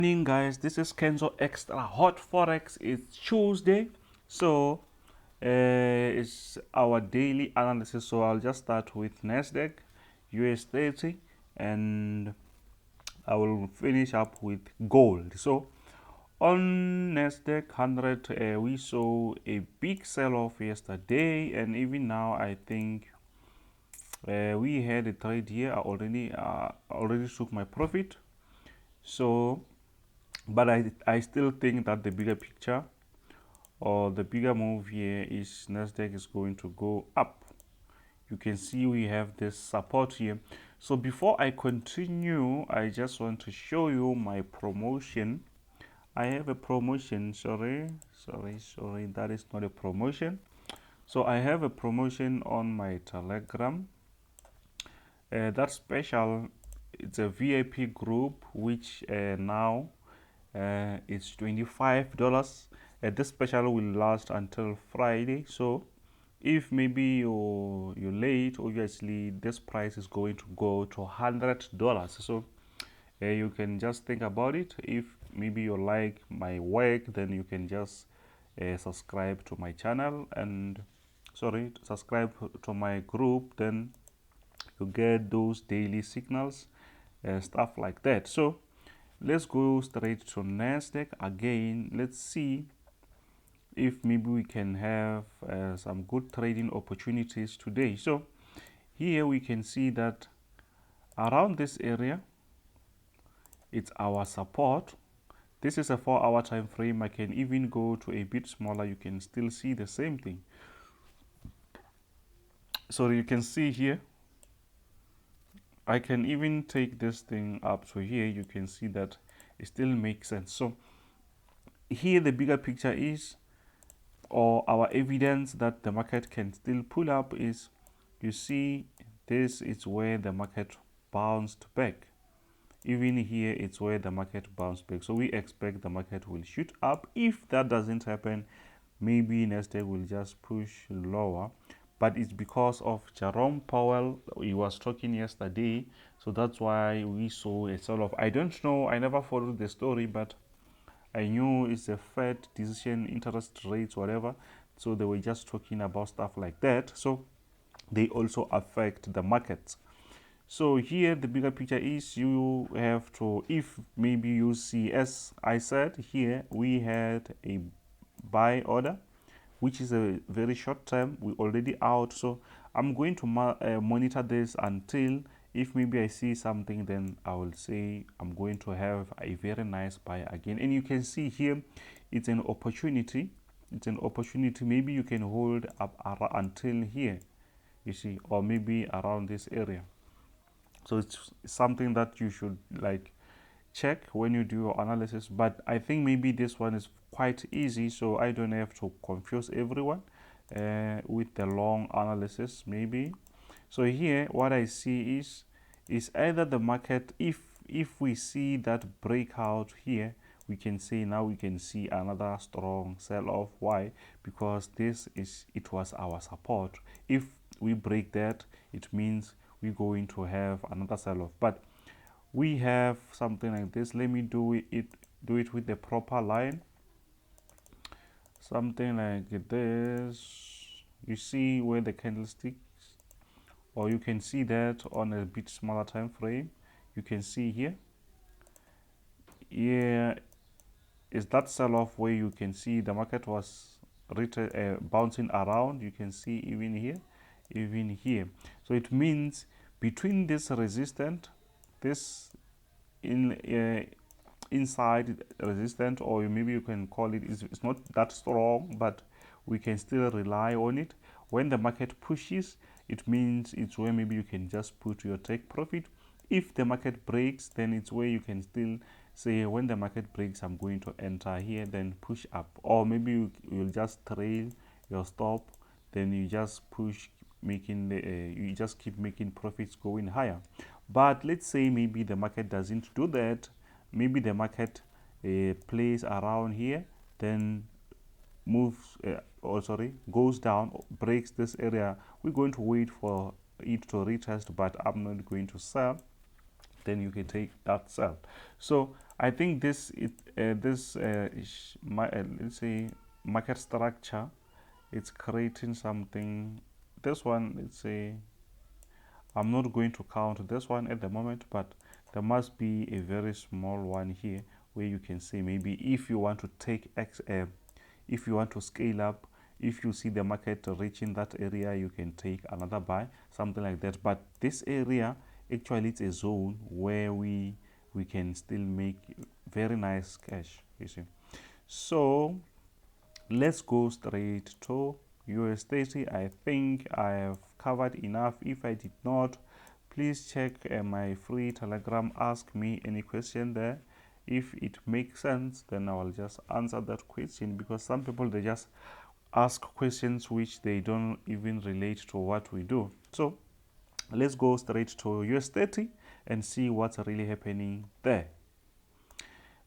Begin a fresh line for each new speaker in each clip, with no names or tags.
Morning guys, this is Kenzo Extra Hot Forex. It's Tuesday, so it's our daily analysis. So I'll just start with NASDAQ, US30, and I will finish up with gold. So on NASDAQ 100, we saw a big sell-off yesterday, and even now I think we had a trade here. I already took my profit. So but I still think that the bigger picture or the bigger move here is NASDAQ is going to go up. You can see we have this support here. So before I continue, I just want to show you my promotion. I have a promotion. Sorry, that is not a promotion. So I have a promotion on my Telegram. That special, it's a VIP group which now it's $25. This special will last until Friday. So if maybe you're late, obviously this price is going to go to $100. So you can just think about it. If maybe you like my work, then you can just subscribe to my channel and subscribe to my group. Then you get those daily signals, stuff like that. So let's go straight to NASDAQ again. Let's see if maybe we can have some good trading opportunities today. So here we can see that around this area, it's our support. This is a 4-hour time frame. I can even go to a bit smaller. You can still see the same thing. So you can see here, I can even take this thing up to here. You can see that it still makes sense. So here the bigger picture is, or our evidence that the market can still pull up is, you see this is where the market bounced back. Even here it's where the market bounced back. So we expect the market will shoot up. If that doesn't happen, maybe NASDAQ will just push lower. But it's because of Jerome Powell. He was talking yesterday, so that's why we saw a sell-off. I don't know, I never followed the story, but I knew it's a Fed decision, interest rates, whatever. So they were just talking about stuff like that. So they also affect the markets. So here the bigger picture is, you have to, if maybe you see, as I said here, we had a buy order, which is a very short term. We already out. So I'm going to monitor this until, if maybe I see something, then I will say I'm going to have a very nice buy again. And you can see here, it's an opportunity. It's an opportunity. Maybe you can hold up until here, you see, or maybe around this area. So it's something that you should like check when you do your analysis. But I think maybe this one is quite easy, so I don't have to confuse everyone with the long analysis maybe. So here what I see is either the market, if we see that breakout here, we can say now we can see another strong sell-off. Why? Because it was our support. If we break that, it means we're going to have another sell-off. But we have something like this. Let me do it with the proper line. Something like this. You see where the candlesticks, or you can see that on a bit smaller time frame. You can see here. Here is that sell-off where you can see the market was bouncing around. You can see even here. So it means between this resistance, this inside resistance, or maybe you can call it, it's not that strong, but we can still rely on it. When the market pushes, it means it's where maybe you can just put your take profit. If the market breaks, then it's where you can still say, when the market breaks, I'm going to enter here, then push up. Or maybe you'll just trail your stop, then you just push, making you just keep making profits going higher. But let's say maybe the market doesn't do that. Maybe the market plays around here, then moves goes down, breaks this area. We're going to wait for it to retest, but I'm not going to sell. Then you can take that sell. So I think this let's say market structure, it's creating something. This one, let's say, I'm not going to count this one at the moment, but there must be a very small one here where you can say maybe if you want to take if you want to scale up, if you see the market reaching that area, you can take another buy, something like that. But this area, actually, it's a zone where we can still make very nice cash, you see. So let's go straight to US30. I think I have covered enough. If I did not, please check my free Telegram. Ask me any question there. If it makes sense, then I will just answer that question, because some people, they just ask questions which they don't even relate to what we do. So let's go straight to US30 and see what's really happening there.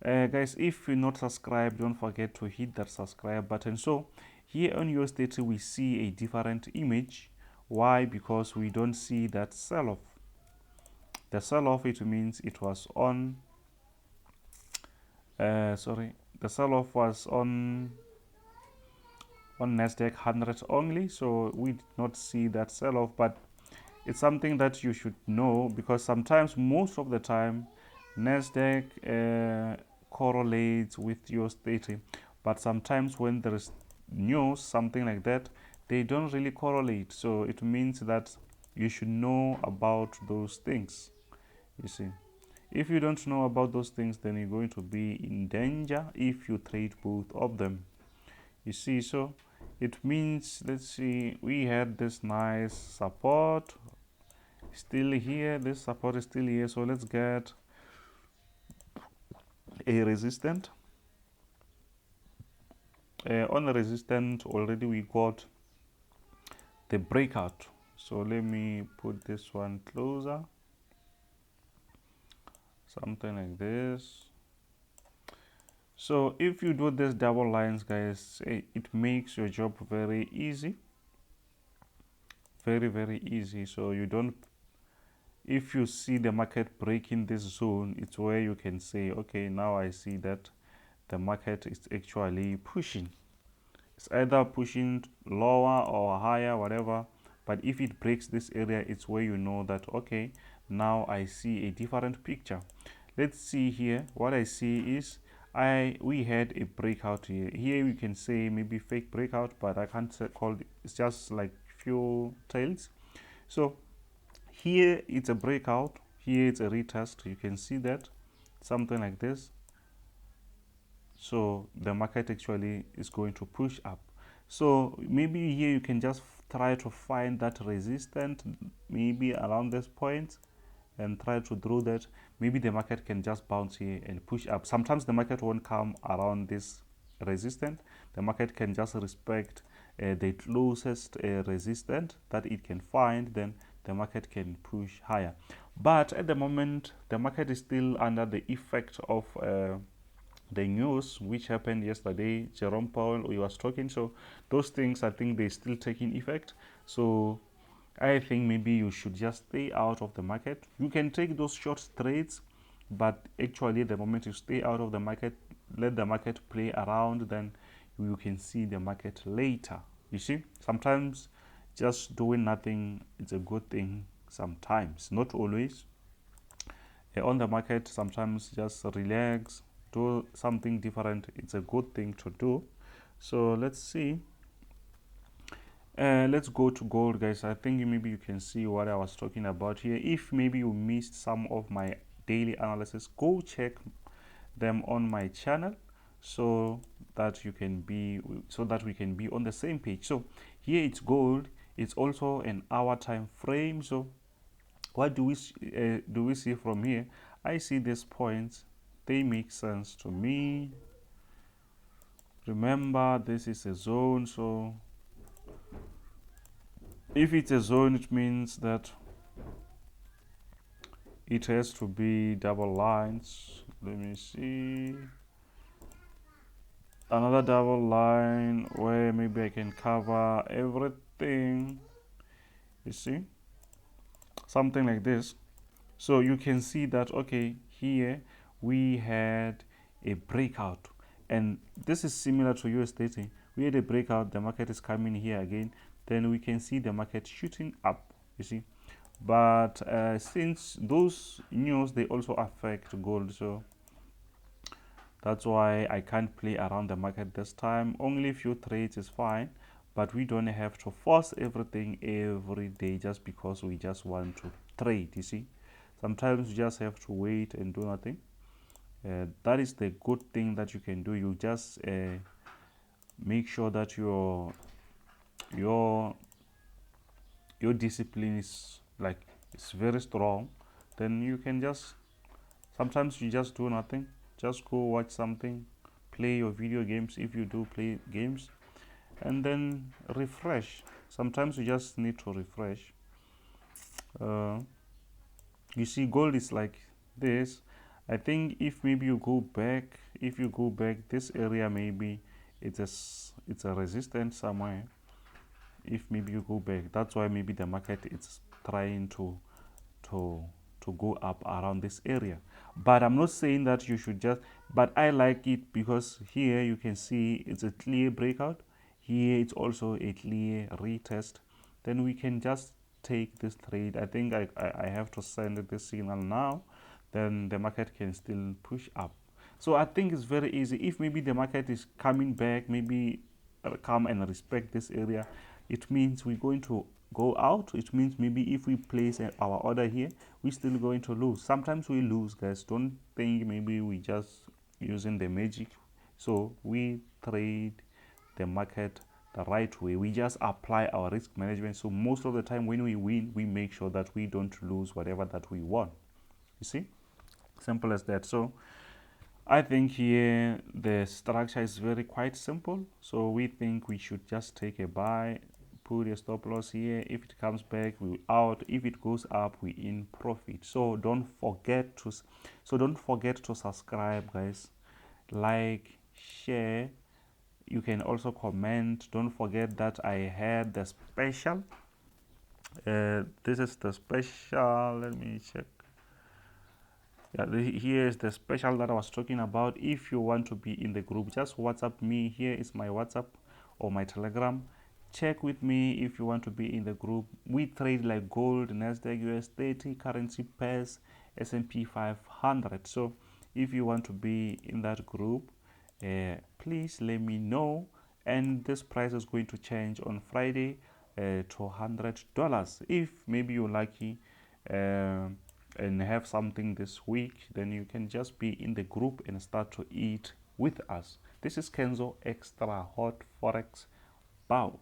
Guys, if you're not subscribed, don't forget to hit that subscribe button. So here on US30 we see a different image. Why? Because we don't see that sell-off. The sell-off, it means it was on the sell-off was on NASDAQ 100 only, so we did not see that sell-off. But it's something that you should know, because sometimes, most of the time, NASDAQ correlates with US30, but sometimes when there is news, something like that, they don't really correlate. So it means that you should know about those things, you see. If you don't know about those things, then you're going to be in danger if you trade both of them, you see. So it means, let's see, we had this nice support still here, this support is still here. So let's get a resistant. On the resistant, already we got the breakout. So let me put this one closer, something like this. So if you do this double lines, guys, it makes your job very easy, very easy. So you don't, if you see the market breaking this zone, it's where you can say, okay, now I see that the market is actually pushing. It's either pushing lower or higher, whatever. But if it breaks this area, it's where you know that, okay, now I see a different picture. Let's see here. What I see is we had a breakout here. Here you can say maybe fake breakout, but I can't call it. It's just like few tails. So here it's a breakout, here it's a retest. You can see that, something like this. So the market actually is going to push up. So maybe here you can just try to find that resistance, maybe around this point, and try to draw that. Maybe the market can just bounce here and push up. Sometimes the market won't come around this resistance. The market can just respect the closest resistance that it can find, then the market can push higher. But at the moment, the market is still under the effect of the news which happened yesterday. Jerome Powell, he was talking, so those things, I think, they still taking effect. So I think maybe you should just stay out of the market. You can take those short trades, but actually the moment you stay out of the market, let the market play around, then you can see the market later. You see, sometimes just doing nothing is a good thing, sometimes, not always. On the market, sometimes just relax, do something different, it's a good thing to do. So let's see. Let's go to gold, guys. I think maybe you can see what I was talking about here. If maybe you missed some of my daily analysis, go check them on my channel, so that we can be on the same page. So here it's gold, it's also an hour time frame. So what do we see from here? I see these points, they make sense to me. Remember, this is a zone, so if it's a zone, it means that it has to be double lines. Let me see, another double line where maybe I can cover everything, you see, something like this. So you can see that, okay, here we had a breakout, and this is similar to US30. We had a breakout, the market is coming here again, then we can see the market shooting up, you see. But since those news, they also affect gold, so that's why I can't play around the market this time. Only a few trades is fine, but we don't have to force everything every day just because we just want to trade, you see. Sometimes you just have to wait and do nothing. That is the good thing that you can do. You just make sure that your discipline is like it's very strong. Then you can just, sometimes you just do nothing, just go watch something, play your video games if you do play games, and then refresh. Sometimes you just need to refresh. You see, gold is like this. I think if maybe you go back, if you go back this area, maybe it's a resistance somewhere. If maybe you go back, that's why maybe the market is trying to go up around this area. But I'm not saying that you should just, but I like it because here you can see it's a clear breakout. Here it's also a clear retest. Then we can just take this trade. I think I have to send this signal now, then the market can still push up. So I think it's very easy. If maybe the market is coming back, maybe come and respect this area, it means we're going to go out. It means maybe if we place our order here, we're still going to lose. Sometimes we lose, guys. Don't think maybe we just using the magic. So we trade the market the right way. We just apply our risk management. So most of the time when we win, we make sure that we don't lose whatever that we won. You see, simple as that. So I think here the structure is very quite simple. So we think we should just take a buy, put a stop loss here. If it comes back, we out. If it goes up, we in profit. So don't forget to subscribe, guys. Like, share. You can also comment. Don't forget that I had the special. This is the special. Let me check. Yeah, here is the special that I was talking about. If you want to be in the group, just WhatsApp me. Here is my WhatsApp or my Telegram. Check with me if you want to be in the group. We trade like gold, NASDAQ, US30, currency pairs, S&P 500. So if you want to be in that group, please let me know. And this price is going to change on Friday to $100. If maybe you're lucky and have something this week, then you can just be in the group and start to eat with us. This is Kenzo Extra Hot Forex. Bow.